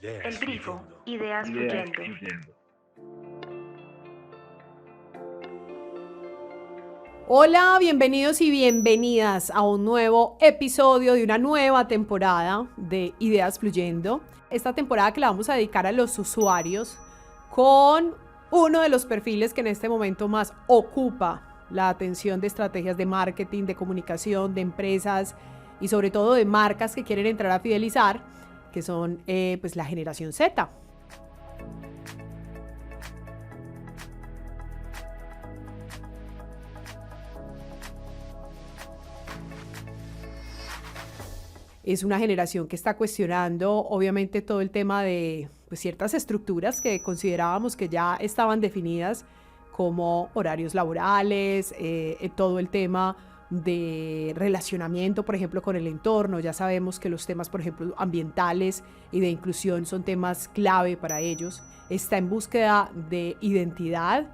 El Grifo, ideas fluyendo. Hola, bienvenidos y bienvenidas a un nuevo episodio de una nueva temporada de Ideas Fluyendo. Esta temporada que la vamos a dedicar a los usuarios con uno de los perfiles que en este momento más ocupa la atención de estrategias de marketing, de comunicación, de empresas y sobre todo de marcas que quieren entrar a fidelizar, que son pues la generación Z. Es una generación que está cuestionando obviamente todo el tema de pues, ciertas estructuras que considerábamos que ya estaban definidas como horarios laborales, todo el tema de relacionamiento, por ejemplo, con el entorno. Ya sabemos que los temas, por ejemplo, ambientales y de inclusión son temas clave para ellos. Está en búsqueda de identidad.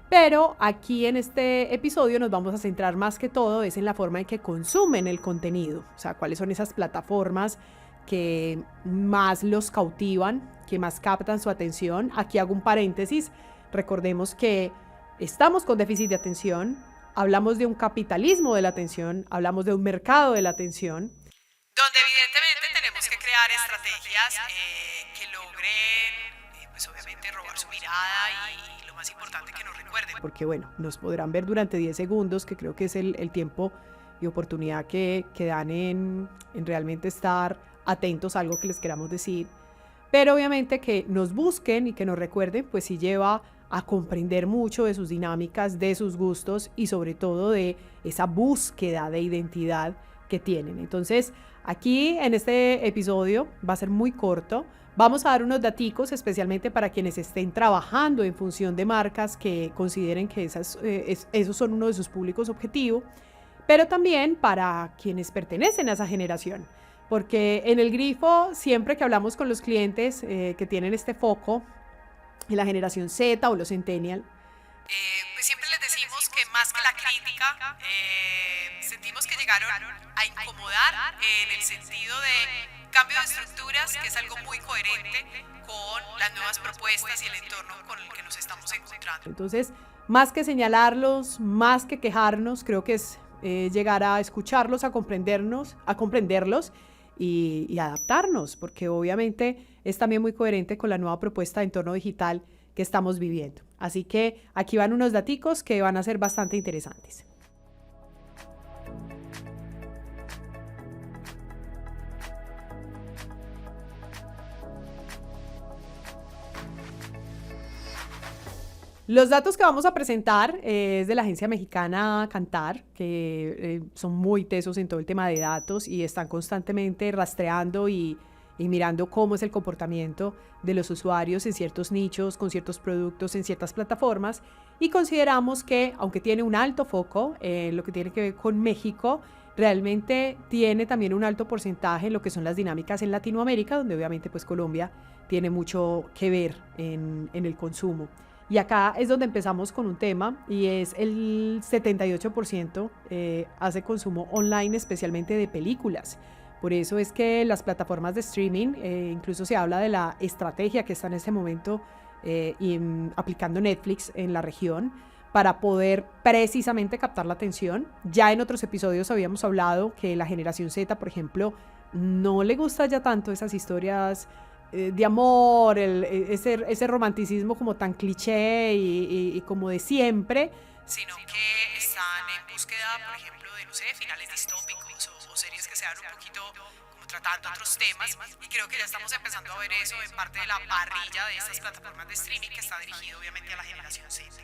Pero aquí en este episodio nos vamos a centrar más que todo es en la forma en que consumen el contenido, o sea, cuáles son esas plataformas que más los cautivan, que más captan su atención. Aquí hago un paréntesis, recordemos que estamos con déficit de atención, hablamos de un capitalismo de la atención, hablamos de un mercado de la atención, donde evidentemente tenemos que crear estrategias que logren, pues obviamente robar su mirada y lo más importante que nos recuerden. Porque bueno, nos podrán ver durante 10 segundos, que creo que es el tiempo y oportunidad que dan en realmente estar atentos a algo que les queramos decir. Pero obviamente que nos busquen y que nos recuerden, pues sí lleva a comprender mucho de sus dinámicas, de sus gustos y sobre todo de esa búsqueda de identidad que tienen. Entonces, aquí en este episodio va a ser muy corto. Vamos a dar unos daticos especialmente para quienes estén trabajando en función de marcas que consideren que esos son uno de sus públicos objetivo, pero también para quienes pertenecen a esa generación. Porque en el Grifo, siempre que hablamos con los clientes que tienen este foco en la generación Z o los Centennial, pues siempre les decimos que más que la crítica, sentimos que llegaron a incomodar en el sentido de cambio de estructuras, que es algo muy coherente con las nuevas propuestas y el entorno con el que nos estamos encontrando. Entonces, más que señalarlos, más que quejarnos, creo que es llegar a escucharlos, a comprenderlos y adaptarnos, porque obviamente es también muy coherente con la nueva propuesta de entorno digital que estamos viviendo. Así que aquí van unos daticos que van a ser bastante interesantes. Los datos que vamos a presentar es de la agencia mexicana Kantar, que son muy tesos en todo el tema de datos y están constantemente rastreando y mirando cómo es el comportamiento de los usuarios en ciertos nichos, con ciertos productos, en ciertas plataformas. Y consideramos que, aunque tiene un alto foco en lo que tiene que ver con México, realmente tiene también un alto porcentaje en lo que son las dinámicas en Latinoamérica, donde obviamente pues Colombia tiene mucho que ver en el consumo. Y acá es donde empezamos con un tema y es el 78% hace consumo online, especialmente de películas. Por eso es que las plataformas de streaming, incluso se habla de la estrategia que está en este momento aplicando Netflix en la región para poder precisamente captar la atención. Ya en otros episodios habíamos hablado que la generación Z, por ejemplo, no le gusta ya tanto esas historias de amor, ese romanticismo como tan cliché y como de siempre, sino que están en búsqueda, por ejemplo, de, no sé, finales distópicos o series que sean un poquito como tratando otros temas, y creo que ya estamos empezando a ver eso en parte de la parrilla de estas plataformas de streaming que está dirigido obviamente a la generación Z.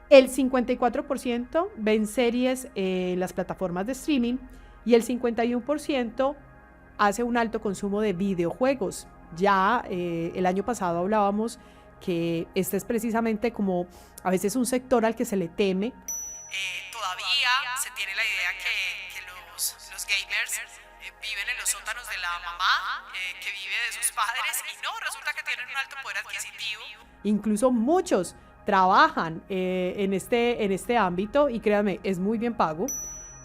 El 54% ven series en las plataformas de streaming y el 51% hace un alto consumo de videojuegos. Ya el año pasado hablábamos que este es precisamente como a veces un sector al que se le teme. Todavía se tiene la idea que los gamers viven en los sótanos de la mamá que vive de sus padres, y no, resulta que tienen un alto poder adquisitivo. Incluso muchos trabajan en este ámbito y créanme, es muy bien pago.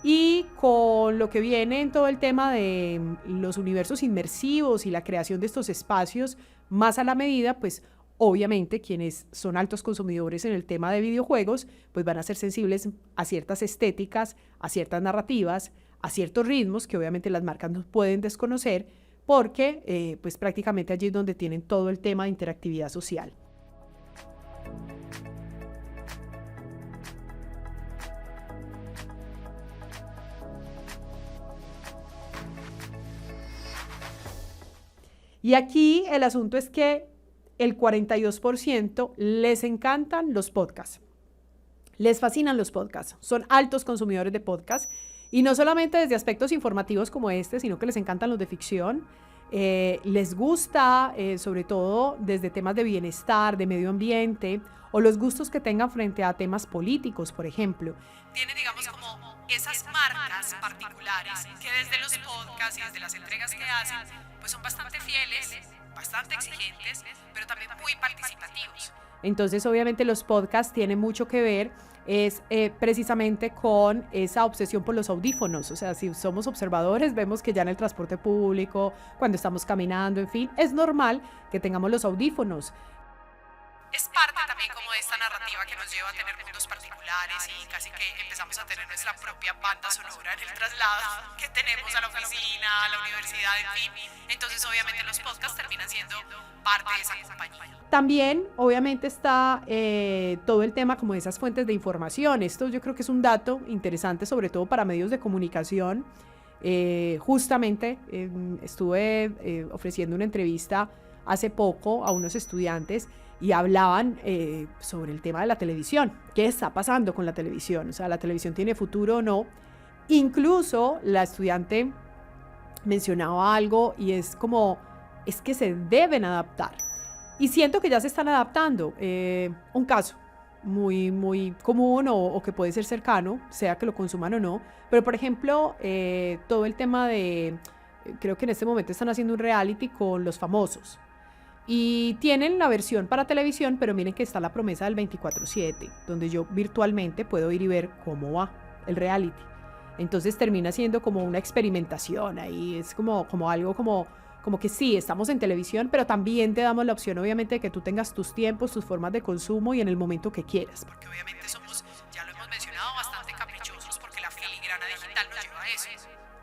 Y con lo que viene en todo el tema de los universos inmersivos y la creación de estos espacios más a la medida, pues obviamente quienes son altos consumidores en el tema de videojuegos, pues van a ser sensibles a ciertas estéticas, a ciertas narrativas, a ciertos ritmos que obviamente las marcas no pueden desconocer, porque pues prácticamente allí es donde tienen todo el tema de interactividad social. Y aquí el asunto es que el 42% les encantan los podcasts. Les fascinan los podcasts. Son altos consumidores de podcasts. Y no solamente desde aspectos informativos como este, sino que les encantan los de ficción. Les gusta, sobre todo, desde temas de bienestar, de medio ambiente, o los gustos que tengan frente a temas políticos, por ejemplo. Tienen, digamos, como esas marcas particulares que desde los podcasts y desde las entregas que hacen, pues son bastante fieles, bastante exigentes, pero también muy participativos. Entonces, obviamente, los podcasts tienen mucho que ver precisamente con esa obsesión por los audífonos. O sea, si somos observadores, vemos que ya en el transporte público, cuando estamos caminando, en fin, es normal que tengamos los audífonos. Es parte también como de esta narrativa que nos lleva a tener mundos particulares y casi que empezamos a tener nuestra propia banda sonora en el traslado que tenemos a la oficina, a la universidad, en fin. Entonces, obviamente, los podcasts terminan siendo parte de esa compañía. También, obviamente, está todo el tema como de esas fuentes de información. Esto yo creo que es un dato interesante, sobre todo para medios de comunicación. Justamente estuve ofreciendo una entrevista hace poco a unos estudiantes y hablaban sobre el tema de la televisión. ¿Qué está pasando con la televisión? O sea, ¿la televisión tiene futuro o no? Incluso la estudiante mencionaba algo y es como, es que se deben adaptar. Y siento que ya se están adaptando. Un caso muy, muy común o que puede ser cercano, sea que lo consuman o no. Pero, por ejemplo, todo el tema de, creo que en este momento están haciendo un reality con los famosos. Y tienen la versión para televisión, pero miren que está la promesa del 24/7, donde yo virtualmente puedo ir y ver cómo va el reality. Entonces termina siendo como una experimentación ahí, es como algo como que sí, estamos en televisión, pero también te damos la opción, obviamente, de que tú tengas tus tiempos, tus formas de consumo y en el momento que quieras. Porque obviamente somos, ya lo hemos mencionado, bastante caprichosos porque la filigrana digital nos lleva a eso.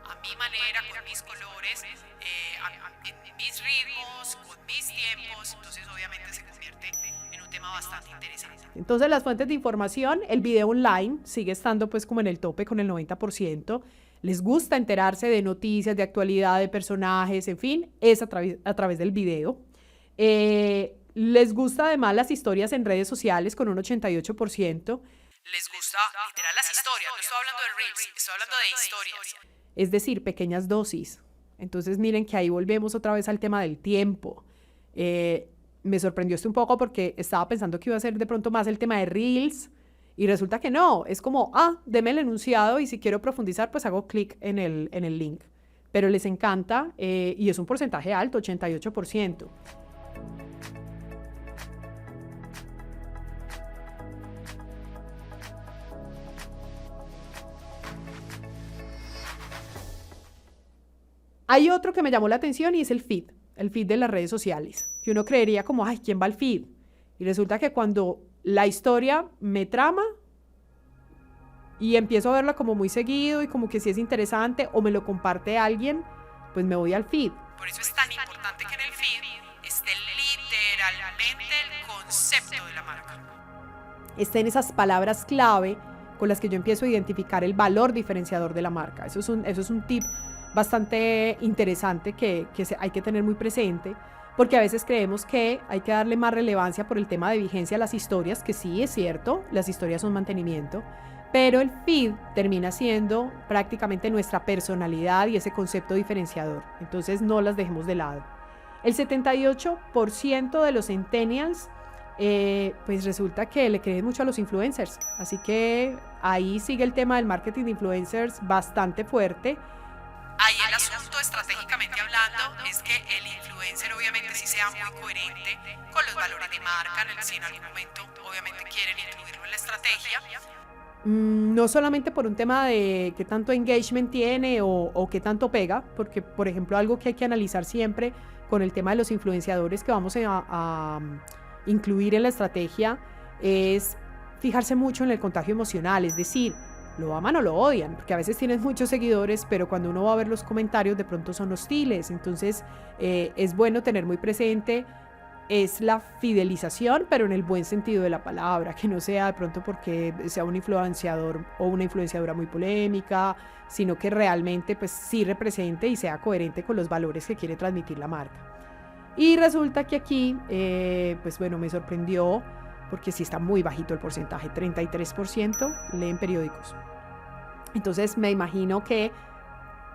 A mi manera, con mis colores, en mis ritmos, con mis tiempos. Entonces, obviamente, se convierte en un tema bastante interesante. Entonces, las fuentes de información, el video online sigue estando pues como en el tope con el 90%. Les gusta enterarse de noticias, de actualidad, de personajes, en fin, es a través del video. Les gusta además las historias en redes sociales con un 88%. Les gusta literal las historias, no estoy hablando de reels, estoy hablando de historias. Es decir, pequeñas dosis. Entonces miren que ahí volvemos otra vez al tema del tiempo. Me sorprendió esto un poco porque estaba pensando que iba a ser de pronto más el tema de reels y resulta que no, es como, deme el enunciado y si quiero profundizar pues hago clic en el link. Pero les encanta y es un porcentaje alto, 88%. Hay otro que me llamó la atención y es el feed de las redes sociales, que uno creería como, ¿quién va al feed? Y resulta que cuando la historia me trama y empiezo a verla como muy seguido y como que si es interesante o me lo comparte alguien, pues me voy al feed. Por eso es tan importante que en el feed esté literalmente el concepto de la marca. Estén esas palabras clave con las que yo empiezo a identificar el valor diferenciador de la marca. Eso es un tip bastante interesante que hay que tener muy presente, porque a veces creemos que hay que darle más relevancia por el tema de vigencia a las historias, que sí es cierto, las historias son mantenimiento, pero el feed termina siendo prácticamente nuestra personalidad y ese concepto diferenciador, entonces no las dejemos de lado. El 78% de los centennials pues resulta que le creen mucho a los influencers, así que ahí sigue el tema del marketing de influencers bastante fuerte. Ahí el asunto, estratégicamente hablando, es que el influencer obviamente sí sea muy coherente con los valores de marca, si en algún momento obviamente quieren incluirlo en la estrategia. no solamente por un tema de qué tanto engagement tiene o qué tanto pega, porque, por ejemplo, algo que hay que analizar siempre con el tema de los influenciadores que vamos a incluir en la estrategia es fijarse mucho en el contagio emocional, es decir, lo aman o lo odian, porque a veces tienes muchos seguidores, pero cuando uno va a ver los comentarios de pronto son hostiles, entonces es bueno tener muy presente es la fidelización, pero en el buen sentido de la palabra, que no sea de pronto porque sea un influenciador o una influenciadora muy polémica, sino que realmente pues sí represente y sea coherente con los valores que quiere transmitir la marca. Y resulta que aquí, pues bueno, me sorprendió porque sí está muy bajito el porcentaje, 33% leen periódicos. Entonces me imagino que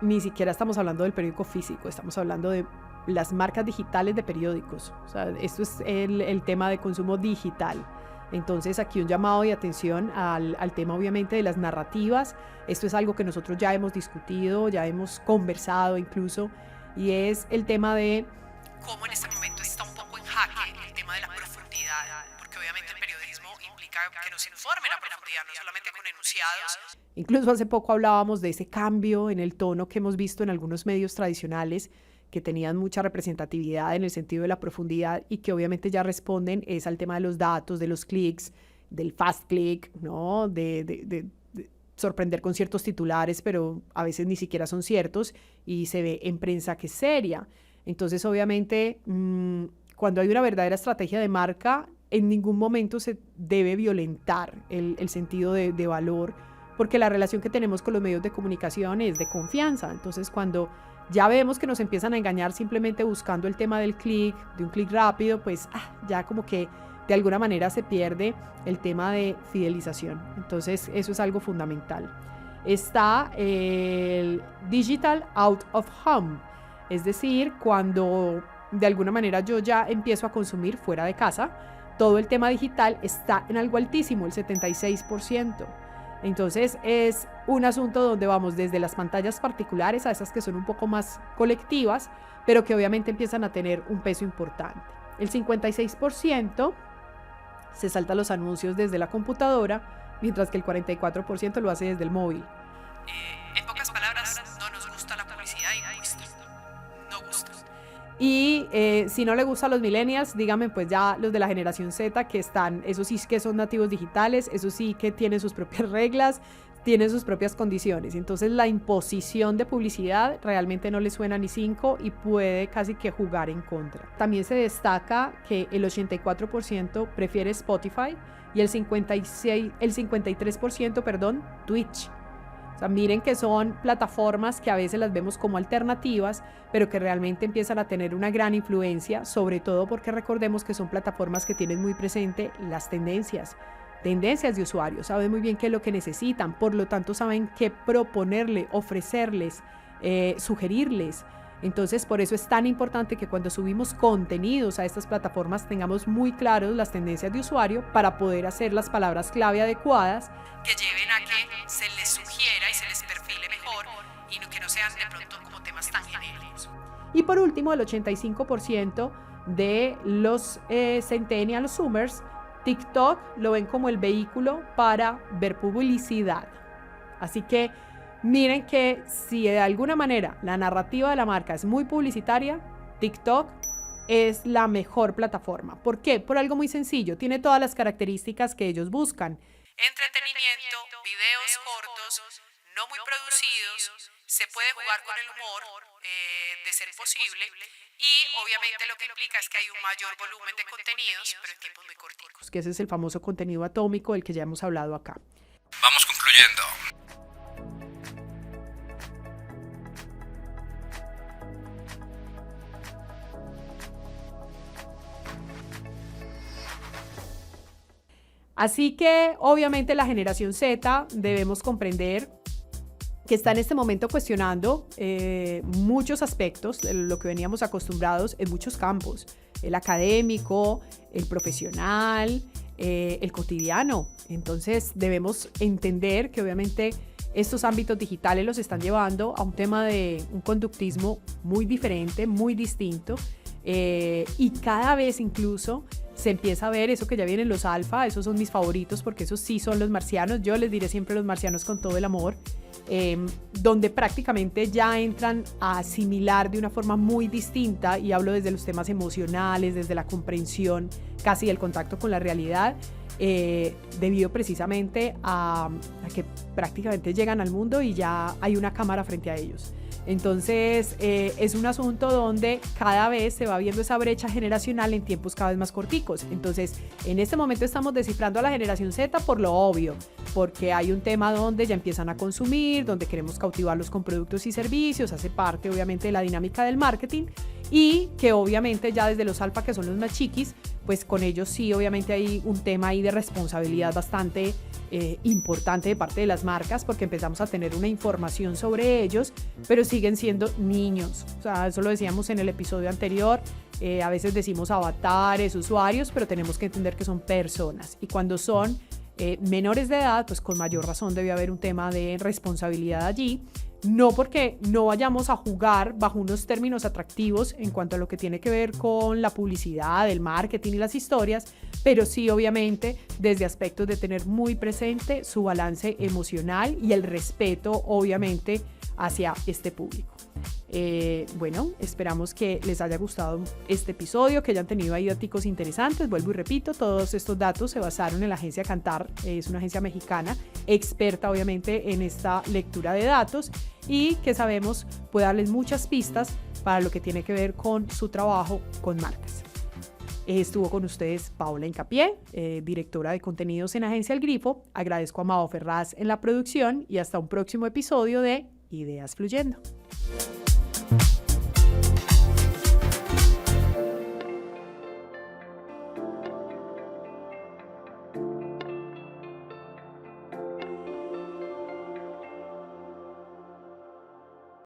ni siquiera estamos hablando del periódico físico, estamos hablando de las marcas digitales de periódicos. O sea, esto es el tema de consumo digital. Entonces aquí un llamado de atención al tema obviamente de las narrativas. Esto es algo que nosotros ya hemos discutido, ya hemos conversado incluso, y es el tema de cómo en este momento está un poco en jaque el tema de la profundidad, porque obviamente el periodismo implica que nos informen a profundidad, no solamente con enunciados. Incluso hace poco hablábamos de ese cambio en el tono que hemos visto en algunos medios tradicionales que tenían mucha representatividad en el sentido de la profundidad y que obviamente ya responden es al tema de los datos, de los clics, del fast click, ¿no? De sorprender con ciertos titulares, pero a veces ni siquiera son ciertos y se ve en prensa que es seria. Entonces, obviamente, cuando hay una verdadera estrategia de marca, en ningún momento se debe violentar el sentido de valor, porque la relación que tenemos con los medios de comunicación es de confianza. Entonces, cuando ya vemos que nos empiezan a engañar simplemente buscando el tema del clic, de un clic rápido, pues ya como que de alguna manera se pierde el tema de fidelización. Entonces, eso es algo fundamental. Está el digital out of home, es decir, cuando de alguna manera yo ya empiezo a consumir fuera de casa, todo el tema digital está en algo altísimo, el 76%. Entonces es un asunto donde vamos desde las pantallas particulares a esas que son un poco más colectivas, pero que obviamente empiezan a tener un peso importante. El 56% se salta los anuncios desde la computadora, mientras que el 44% lo hace desde el móvil. En pocas palabras, no nos gusta la publicidad injusta. No gusta. Y si no le gusta a los millennials, díganme pues ya los de la generación Z que están, eso sí que son nativos digitales, eso sí que tienen sus propias reglas, tienen sus propias condiciones. Entonces la imposición de publicidad realmente no le suena ni cinco y puede casi que jugar en contra. También se destaca que el 84% prefiere Spotify y el 53%, Twitch. O sea, miren que son plataformas que a veces las vemos como alternativas, pero que realmente empiezan a tener una gran influencia, sobre todo porque recordemos que son plataformas que tienen muy presente las tendencias de usuarios, saben muy bien qué es lo que necesitan, por lo tanto saben qué proponerle, ofrecerles, sugerirles. Entonces, por eso es tan importante que cuando subimos contenidos a estas plataformas tengamos muy claros las tendencias de usuario para poder hacer las palabras clave adecuadas que lleven a que se les sugiera y se les perfile mejor y que no sean de pronto como temas tan genéricos. Y por último, el 85% de los Centennial, los Zoomers, TikTok lo ven como el vehículo para ver publicidad. Así que miren que si de alguna manera la narrativa de la marca es muy publicitaria, TikTok es la mejor plataforma. ¿Por qué? Por algo muy sencillo. Tiene todas las características que ellos buscan. Entretenimiento, videos cortos, no muy producidos, se puede jugar con el humor, de ser posible, y obviamente lo que implica es que hay un mayor volumen de contenidos, pero en tiempos muy corticos. Que ese es el famoso contenido atómico del que ya hemos hablado acá. Vamos concluyendo. Así que obviamente la generación Z debemos comprender que está en este momento cuestionando muchos aspectos de lo que veníamos acostumbrados en muchos campos, el académico, el profesional, el cotidiano. Entonces debemos entender que obviamente estos ámbitos digitales los están llevando a un tema de un conductismo muy diferente, muy distinto, y cada vez incluso se empieza a ver eso que ya vienen los alfa, esos son mis favoritos porque esos sí son los marcianos, yo les diré siempre los marcianos con todo el amor, donde prácticamente ya entran a asimilar de una forma muy distinta, y hablo desde los temas emocionales, desde la comprensión casi del contacto con la realidad, debido precisamente a que prácticamente llegan al mundo y ya hay una cámara frente a ellos. Entonces es un asunto donde cada vez se va viendo esa brecha generacional en tiempos cada vez más corticos. Entonces en este momento estamos descifrando a la generación Z por lo obvio, porque hay un tema donde ya empiezan a consumir, donde queremos cautivarlos con productos y servicios, hace parte obviamente de la dinámica del marketing, y que obviamente ya desde los alfa, que son los más chiquis, pues con ellos sí obviamente hay un tema ahí de responsabilidad bastante importante de parte de las marcas, porque empezamos a tener una información sobre ellos, pero siguen siendo niños. O sea, eso lo decíamos en el episodio anterior, a veces decimos avatares, usuarios, pero tenemos que entender que son personas, y cuando son menores de edad, pues con mayor razón debe haber un tema de responsabilidad allí. No porque no vayamos a jugar bajo unos términos atractivos en cuanto a lo que tiene que ver con la publicidad, el marketing y las historias, pero sí obviamente desde aspectos de tener muy presente su balance emocional y el respeto obviamente hacia este público. Bueno, esperamos que les haya gustado este episodio, que hayan tenido ahí datos interesantes. Vuelvo y repito, todos estos datos se basaron en la agencia Kantar, es una agencia mexicana, experta obviamente en esta lectura de datos, y que sabemos puede darles muchas pistas para lo que tiene que ver con su trabajo con marcas. Estuvo con ustedes Paola Hincapié, directora de contenidos en Agencia El Grifo. Agradezco a Mao Ferraz en la producción, y hasta un próximo episodio de Ideas Fluyendo.